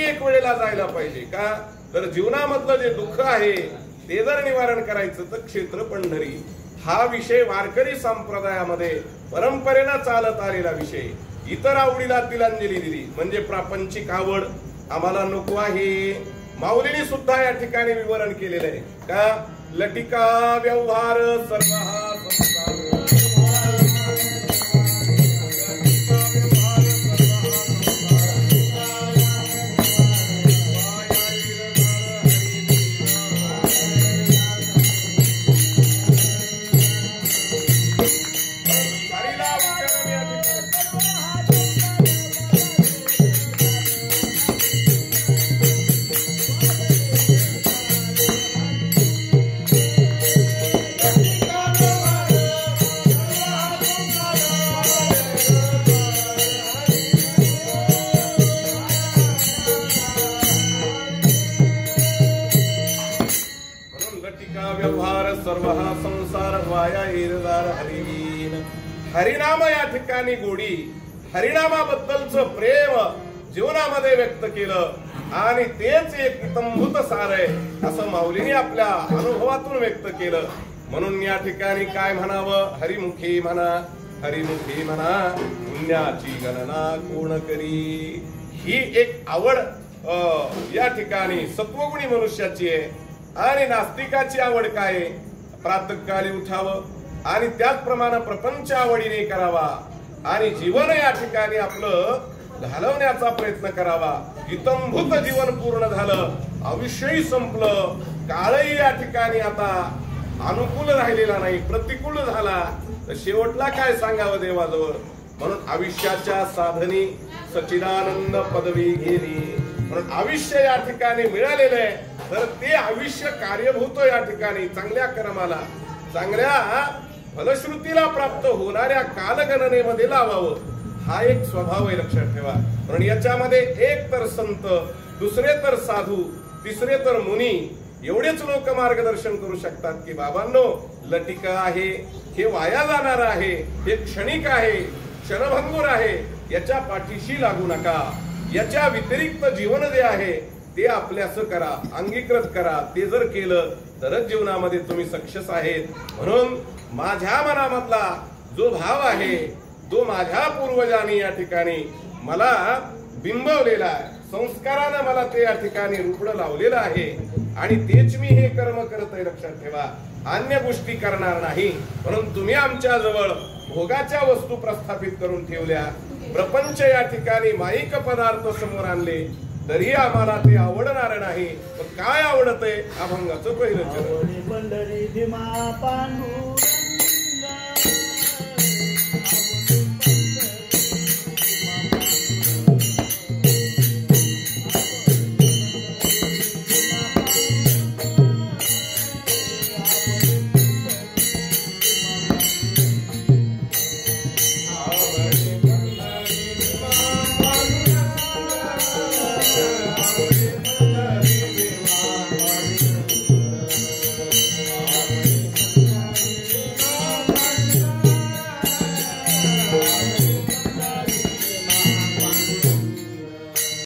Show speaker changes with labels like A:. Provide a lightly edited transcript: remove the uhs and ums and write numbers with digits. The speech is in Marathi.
A: एक वेळेला जायला पाहिजे का तर जीवनामधलं जे दुःख आहे ते जर निवारण करायचं तर क्षेत्र पंढरी हा विषय वारकरी संप्रदायामध्ये परंपरेनं चालत आलेला विषय. इतर आवडीला तिलांजली दिली म्हणजे प्रापंचिक आवड आम्हाला नको आहे. माऊलींनी सुद्धा या ठिकाणी विवरण केलेलं आहे का लटिका व्यवहार सर्व हा संसार सर्व हा संसार वाया येरदार हरिलीन. हरिनाम या ठिकाणी गोडी हरिनामाबद्दलचं प्रेम जीवनामध्ये व्यक्त केलं आणि तेच एक इतंभूत सार आहे असं माऊलींनी आपल्या अनुभवातून व्यक्त केलं. म्हणून या ठिकाणी काय म्हणावं हरिमुखी म्हणा हरिमुखी म्हणा पुण्याची गणना कोण करी. ही एक आवड या ठिकाणी सत्वगुणी मनुष्याची आहे. आणि नास्तिकाची आवड काय प्रातःकाळी उठावं आणि त्याचप्रमाणे प्रपंच आवडीने करावा आणि जीवन या ठिकाणी आपलं घालवण्याचा प्रयत्न करावा. इतंभूत जीवन पूर्ण झालं आयुष्यही संपलं काळही या ठिकाणी आता अनुकूल राहिलेला नाही प्रतिकूल झाला तर शेवटला काय सांगावं देवाजवळ. म्हणून आयुष्याच्या साधनी सच्चिदानंद पदवी गेली. म्हणून आयुष्य या ठिकाणी मिळालेलं आहे तर ते आयुष्य कार्यभूत या ठिकाणी चांगल्या कर्माला चांगल्या फलश्रुतीला प्राप्त होणाऱ्या कालगणनेमध्ये लावावं हा एक स्वभाव आहे लक्षात ठेवा. म्हणून याच्यामध्ये एक तर संत दुसरे तर साधू तिसरे तर मुनी एवढेच लोक मार्गदर्शन करू शकतात की बाबांनो लटिका आहे हे वाया जाणार आहे हे क्षणिक आहे क्षणभंगूर आहे याच्या पाठीशी लागू नका. याच्या व्यतिरिक्त जीवन जे आहे ते आपल्यास करा अंगीकृत करा. ते जर केलं तरच जीवनामध्ये तुम्ही सक्सेस आहेत. म्हणून माझ्या मनामधला जो भाव आहे तो माझ्या पूर्वजांनी या ठिकाणी मला बिंबवलेला आहे संस्कारानं मला ते या ठिकाणी रूपडं लावलेलं आहे आणि तेच मी हे कर्म करत आहे लक्षात ठेवा. अन्य गोष्टी करणार नाही. म्हणून तुम्ही आमच्या जवळ भोगाच्या वस्तू प्रस्थापित करून ठेवल्या प्रपंच या ठिकाणी माईक पदार्थ समोर आणले तरी आम्हाला ते आवडणार नाही. काय आवडतंय अभंगाचं पहिलं चरण.